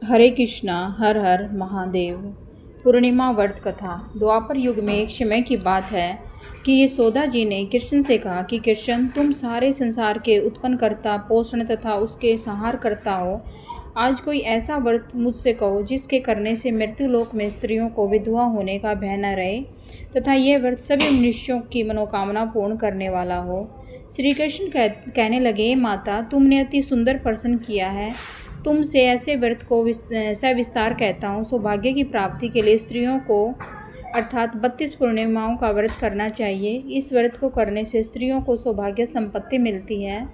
हरे कृष्णा। हर हर महादेव। पूर्णिमा व्रत कथा। द्वापर युग में एक समय की बात है कि यशोदा जी ने कृष्ण से कहा कि कृष्ण, तुम सारे संसार के उत्पन्न करता, पोषण तथा उसके संहार करता हो। आज कोई ऐसा व्रत मुझसे कहो जिसके करने से मृत्युलोक में स्त्रियों को विधवा होने का भय न रहे तथा यह व्रत सभी मनुष्यों की मनोकामना पूर्ण करने वाला हो। श्री कृष्ण कहने लगे, माता, तुमने अति सुंदर प्रश्न किया है। तुमसे ऐसे व्रत को सविस्तार कहता हूँ। सौभाग्य की प्राप्ति के लिए स्त्रियों को अर्थात 32 पूर्णिमाओं का व्रत करना चाहिए। इस व्रत को करने से स्त्रियों को सौभाग्य संपत्ति मिलती है।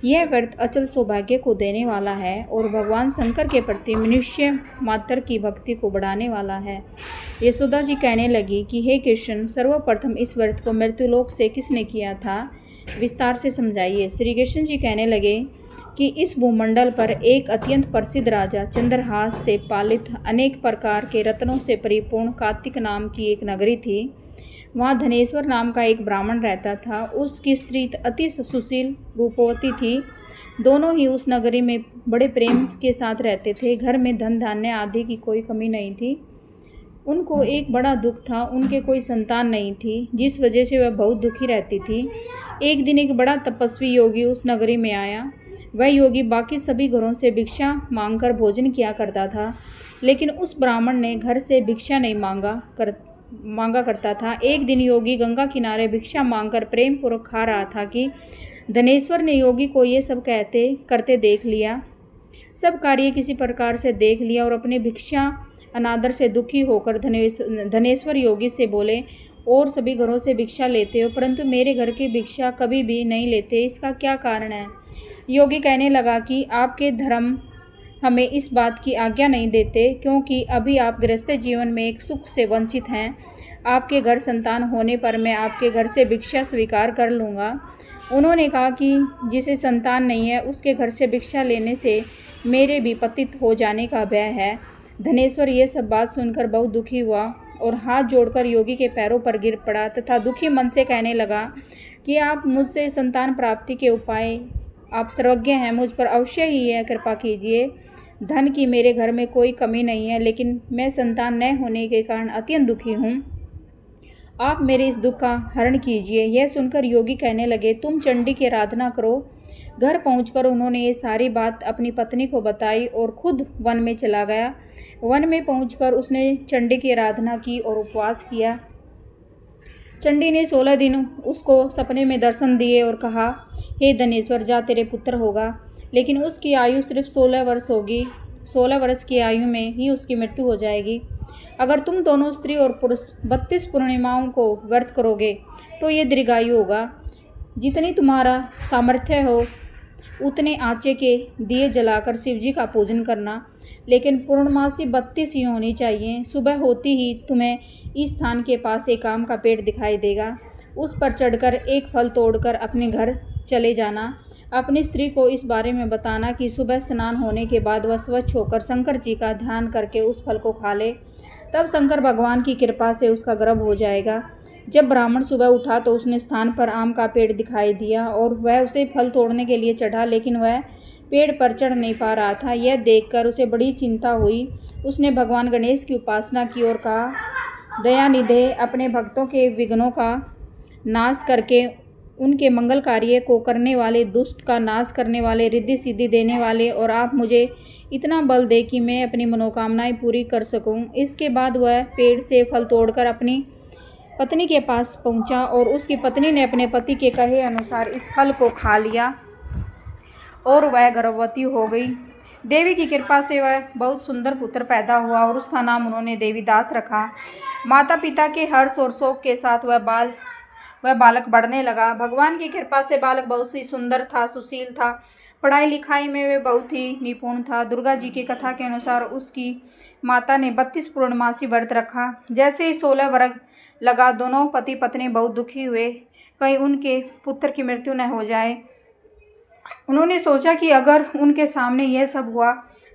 यह व्रत अचल सौभाग्य को देने वाला है और भगवान शंकर के प्रति मनुष्य मात्र की भक्ति को बढ़ाने वाला है। यशोदा जी कहने लगी कि हे कृष्ण, सर्वप्रथम इस व्रत को मृत्युलोक से किसने किया था, विस्तार से समझाइए। श्री कृष्ण जी कहने लगे कि इस भूमंडल पर एक अत्यंत प्रसिद्ध राजा चंद्रहास से पालित अनेक प्रकार के रत्नों से परिपूर्ण कार्तिक नाम की एक नगरी थी। वहाँ धनेश्वर नाम का एक ब्राह्मण रहता था। उसकी स्त्री अति सुशील रूपवती थी। दोनों ही उस नगरी में बड़े प्रेम के साथ रहते थे। घर में धन धान्य आदि की कोई कमी नहीं थी। उनको एक बड़ा दुख था, उनके कोई संतान नहीं थी, जिस वजह से वह बहुत दुखी रहती थी। एक दिन एक बड़ा तपस्वी योगी उस नगरी में आया। वह योगी बाकी सभी घरों से भिक्षा मांगकर भोजन किया करता था, लेकिन उस ब्राह्मण ने घर से भिक्षा नहीं मांगा करता था। एक दिन योगी गंगा किनारे भिक्षा मांगकर प्रेम पूर्वक खा रहा था कि धनेश्वर ने योगी को ये सब करते देख लिया। सब कार्य किसी प्रकार से देख लिया और अपने भिक्षा अनादर से दुखी होकर धनेश्वर योगी से बोले, और सभी घरों से भिक्षा लेते हो परंतु मेरे घर की भिक्षा कभी भी नहीं लेते, इसका क्या कारण है? योगी कहने लगा कि आपके धर्म हमें इस बात की आज्ञा नहीं देते, क्योंकि अभी आप गृहस्थ जीवन में एक सुख से वंचित हैं। आपके घर संतान होने पर मैं आपके घर से भिक्षा स्वीकार कर लूँगा। उन्होंने कहा कि जिसे संतान नहीं है उसके घर से भिक्षा लेने से मेरे भी पतित हो जाने का भय है। धनेश्वर ये सब बात सुनकर बहुत दुखी हुआ और हाथ जोड़कर योगी के पैरों पर गिर पड़ा तथा दुखी मन से कहने लगा कि आप मुझसे संतान प्राप्ति के उपाय आप सर्वज्ञ हैं, मुझ पर अवश्य ही यह कृपा कीजिए। धन की मेरे घर में कोई कमी नहीं है, लेकिन मैं संतान न होने के कारण अत्यंत दुखी हूँ। आप मेरे इस दुख का हरण कीजिए। यह सुनकर योगी कहने लगे, तुम चंडी की आराधना करो। घर पहुंचकर उन्होंने ये सारी बात अपनी पत्नी को बताई और खुद वन में चला गया। वन में पहुंचकर उसने चंडी की आराधना की और उपवास किया। चंडी ने 16 दिन उसको सपने में दर्शन दिए और कहा, हे धनेश्वर, जा तेरे पुत्र होगा, लेकिन उसकी आयु सिर्फ 16 वर्ष होगी। 16 वर्ष की आयु में ही उसकी मृत्यु हो जाएगी। अगर तुम दोनों स्त्री और पुरुष 32 पूर्णिमाओं को व्रत करोगे तो ये दीर्घायु होगा। जितनी तुम्हारा सामर्थ्य हो उतने आँचे के दिए जलाकर शिवजी का पूजन करना, लेकिन पूर्णमासी 32 ही होनी चाहिए। सुबह होती ही तुम्हें इस स्थान के पास एक आम का पेड़ दिखाई देगा। उस पर चढ़कर एक फल तोड़कर अपने घर चले जाना। अपनी स्त्री को इस बारे में बताना कि सुबह स्नान होने के बाद वह स्वच्छ होकर शंकर जी का ध्यान करके उस फल को खा ले। तब शंकर भगवान की कृपा से उसका गर्भ हो जाएगा। जब ब्राह्मण सुबह उठा तो उसने स्थान पर आम का पेड़ दिखाई दिया और वह उसे फल तोड़ने के लिए चढ़ा, लेकिन वह पेड़ पर चढ़ नहीं पा रहा था। यह देखकर उसे बड़ी चिंता हुई। उसने भगवान गणेश की उपासना की और कहा, दयानिधे, अपने भक्तों के विघ्नों का नाश करके उनके मंगल कार्य को करने वाले, दुष्ट का नाश करने वाले, रिद्धि सिद्धि देने वाले, और आप मुझे इतना बल दे कि मैं अपनी मनोकामनाएं पूरी कर सकूं। इसके बाद वह पेड़ से फल तोड़कर अपनी पत्नी के पास पहुंचा और उसकी पत्नी ने अपने पति के कहे अनुसार इस फल को खा लिया और वह गर्भवती हो गई। देवी की कृपा से वह बहुत सुंदर पुत्र पैदा हुआ और उसका नाम उन्होंने देवीदास रखा। माता पिता के हर्ष और शोक के साथ वह बालक बढ़ने लगा। भगवान की कृपा से बालक बहुत ही सुंदर था, सुशील था, पढ़ाई लिखाई में वह बहुत ही निपुण था। दुर्गा जी की कथा के अनुसार उसकी माता ने 32 पूर्णमासी व्रत रखा। जैसे ही 16 वर्ष लगा, दोनों पति पत्नी बहुत दुखी हुए, कहीं उनके पुत्र की मृत्यु न हो जाए। उन्होंने सोचा कि अगर उनके सामने यह सब हुआ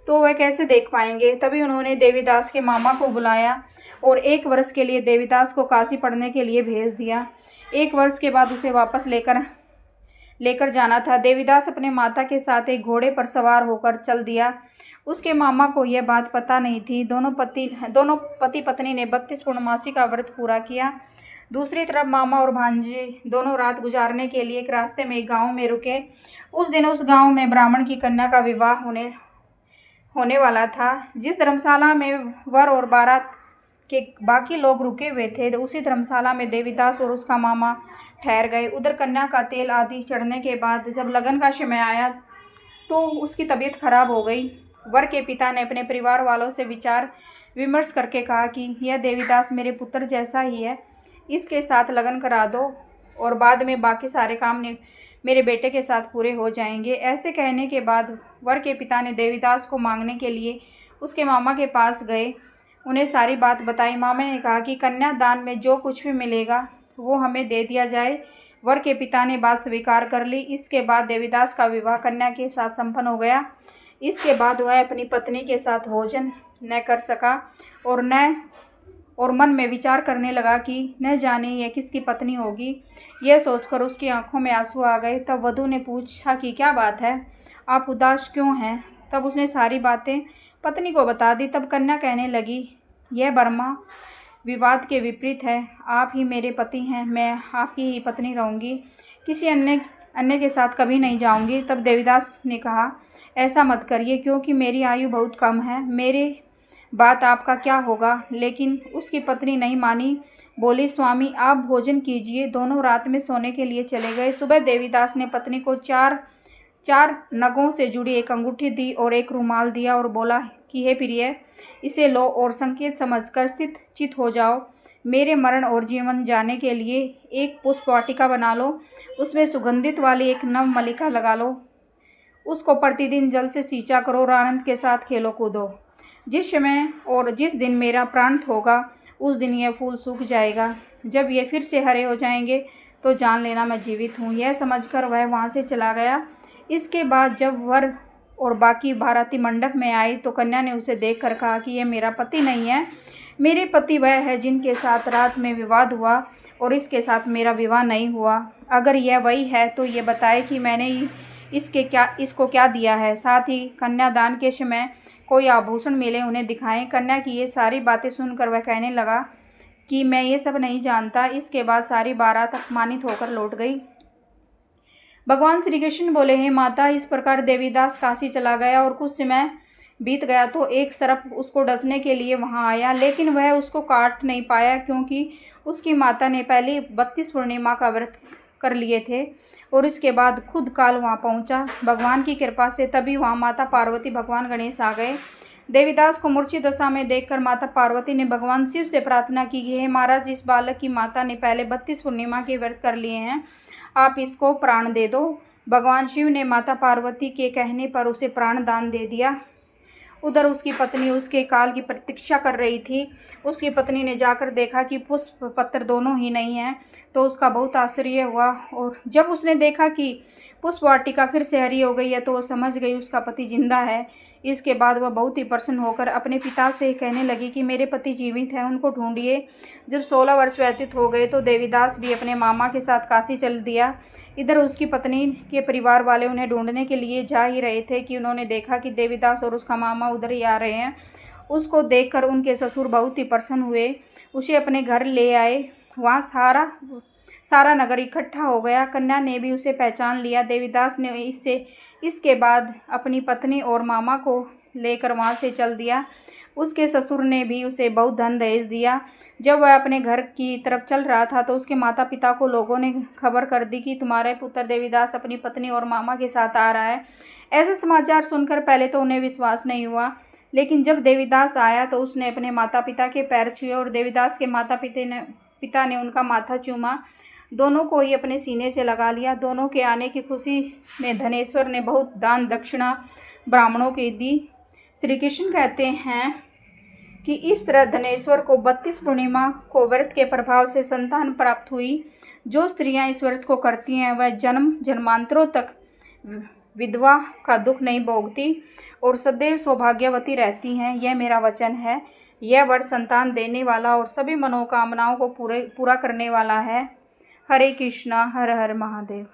तो वह कैसे देख पाएंगे। तभी उन्होंने देवीदास के मामा को बुलाया और 1 वर्ष के लिए देवीदास को काशी पढ़ने के लिए भेज दिया। 1 वर्ष के बाद उसे वापस लेकर जाना था। देवीदास अपने माता के साथ एक घोड़े पर सवार होकर चल दिया उसके मामा को यह बात पता नहीं थी। दोनों पति पत्नी ने 32 पूर्णमासी का व्रत पूरा किया। दूसरी तरफ मामा और भांजे दोनों रात गुजारने के लिए एक रास्ते में एक गांव में रुके। उस दिन उस गांव में ब्राह्मण की कन्या का विवाह होने वाला था। जिस धर्मशाला में वर और बारात के बाकी लोग रुके हुए थे, उसी धर्मशाला में देवीदास और उसका मामा ठहर गए। उधर कन्या का तेल आदि चढ़ने के बाद जब लगन का समय आया तो उसकी तबीयत खराब हो गई। वर के पिता ने अपने परिवार वालों से विचार विमर्श करके कहा कि यह देवीदास मेरे पुत्र जैसा ही है, इसके साथ लगन करा दो और बाद में बाकी सारे काम मेरे बेटे के साथ पूरे हो जाएंगे। ऐसे कहने के बाद वर के पिता ने देवीदास को मांगने के लिए उसके मामा के पास गए। उन्हें सारी बात बताई। मामा ने कहा कि कन्यादान में जो कुछ भी मिलेगा वो हमें दे दिया जाए। वर के पिता ने बात स्वीकार कर ली। इसके बाद देवीदास का विवाह कन्या के साथ संपन्न हो गया। इसके बाद वह अपनी पत्नी के साथ भोजन न कर सका और मन में विचार करने लगा कि न जाने यह किसकी पत्नी होगी। यह सोचकर उसकी आंखों में आंसू आ गए। तब वधू ने पूछा कि क्या बात है, आप उदास क्यों हैं? तब उसने सारी बातें पत्नी को बता दी। तब कन्या कहने लगी, यह बर्मा विवाद के विपरीत है। आप ही मेरे पति हैं, मैं आपकी ही पत्नी रहूँगी, किसी अन्य के साथ कभी नहीं जाऊँगी। तब देवीदास ने कहा, ऐसा मत करिए, क्योंकि मेरी आयु बहुत कम है, मेरे बात आपका क्या होगा? लेकिन उसकी पत्नी नहीं मानी, बोली, स्वामी आप भोजन कीजिए। दोनों रात में सोने के लिए चले गए। सुबह देवीदास ने पत्नी को चार नगों से जुड़ी एक अंगूठी दी और एक रुमाल दिया और बोला कि हे प्रिय, इसे लो और संकेत समझकर स्थित चित हो जाओ। मेरे मरण और जीवन जाने के लिए एक पुष्प वाटिका बना लो, उसमें सुगंधित वाली एक नव मल्लिका लगा लो, उसको प्रतिदिन जल से सींचा करो और आनंद के साथ खेलो कूदो। जिस समय और जिस दिन मेरा प्राण होगा उस दिन यह फूल सूख जाएगा। जब ये फिर से हरे हो जाएंगे तो जान लेना मैं जीवित हूँ। यह समझकर वह वहाँ से चला गया। इसके बाद जब वर और बाकी बाराती मंडप में आए तो कन्या ने उसे देखकर कहा कि यह मेरा पति नहीं है, मेरे पति वह है जिनके साथ रात में विवाद हुआ और इसके साथ मेरा विवाह नहीं हुआ। अगर यह वही है तो ये बताए कि मैंने इसको क्या दिया है, साथ ही कन्यादान के समय कोई आभूषण मिले उन्हें दिखाएं। कन्या की ये सारी बातें सुनकर वह कहने लगा कि मैं ये सब नहीं जानता। इसके बाद सारी बारात अपमानित होकर लौट गई। भगवान श्री कृष्ण बोले, हे माता, इस प्रकार देवीदास काशी चला गया और कुछ समय बीत गया तो एक सर्प उसको डसने के लिए वहां आया, लेकिन वह उसको काट नहीं पाया, क्योंकि उसकी माता ने पहले 32 पूर्णिमा का व्रत कर लिए थे और इसके बाद खुद काल वहां पहुंचा। भगवान की कृपा से तभी वहां माता पार्वती भगवान गणेश आ गए। देवीदास को मूर्छित दशा में देखकर माता पार्वती ने भगवान शिव से प्रार्थना की, हे महाराज, इस बालक की माता ने पहले 32 पूर्णिमा के व्रत कर लिए हैं, आप इसको प्राण दे दो। भगवान शिव ने माता पार्वती के कहने पर उसे प्राण दान दे दिया। उधर उसकी पत्नी उसके काल की प्रतीक्षा कर रही थी। उसकी पत्नी ने जाकर देखा कि पुष्प पत्र दोनों ही नहीं हैं, तो उसका बहुत आश्चर्य हुआ और जब उसने देखा कि पुष्प वाटिका फिर से हरी हो गई है तो वो समझ गई उसका पति जिंदा है। इसके बाद वह बहुत ही प्रसन्न होकर अपने पिता से कहने लगी कि मेरे पति जीवित हैं, उनको ढूंढिए। जब 16 वर्ष व्यतीत हो गए तो देवीदास भी अपने मामा के साथ काशी चल दिया। इधर उसकी पत्नी के परिवार वाले उन्हें ढूंढने के लिए जा ही रहे थे कि उन्होंने देखा कि देवीदास और उसका मामा उधर ही आ रहे हैं। उसको देखकर उनके ससुर बहुत ही प्रसन्न हुए, उसे अपने घर ले आए। वहाँ सारा नगर इकट्ठा हो गया। कन्या ने भी उसे पहचान लिया। देवीदास ने इसके बाद अपनी पत्नी और मामा को लेकर वहाँ से चल दिया। उसके ससुर ने भी उसे बहुत धन दहेज दिया। जब वह अपने घर की तरफ चल रहा था तो उसके माता पिता को लोगों ने खबर कर दी कि तुम्हारे पुत्र देवीदास अपनी पत्नी और मामा के साथ आ रहा है। ऐसे समाचार सुनकर पहले तो उन्हें विश्वास नहीं हुआ, लेकिन जब देवीदास आया तो उसने अपने माता पिता के पैर छुए और देवीदास के माता पिता ने उनका माथा चूमा। दोनों को ही अपने सीने से लगा लिया। दोनों के आने की खुशी में धनेश्वर ने बहुत दान दक्षिणा ब्राह्मणों की दी। श्री कृष्ण कहते हैं कि इस तरह धनेश्वर को 32 पूर्णिमा को व्रत के प्रभाव से संतान प्राप्त हुई। जो स्त्रियां इस व्रत को करती हैं वह जन्म जन्मांतरों तक विधवा का दुख नहीं भोगती और सदैव सौभाग्यवती रहती हैं। यह मेरा वचन है। यह व्रत संतान देने वाला और सभी मनोकामनाओं को पूरा करने वाला है। हरे कृष्णा, हर हर महादेव।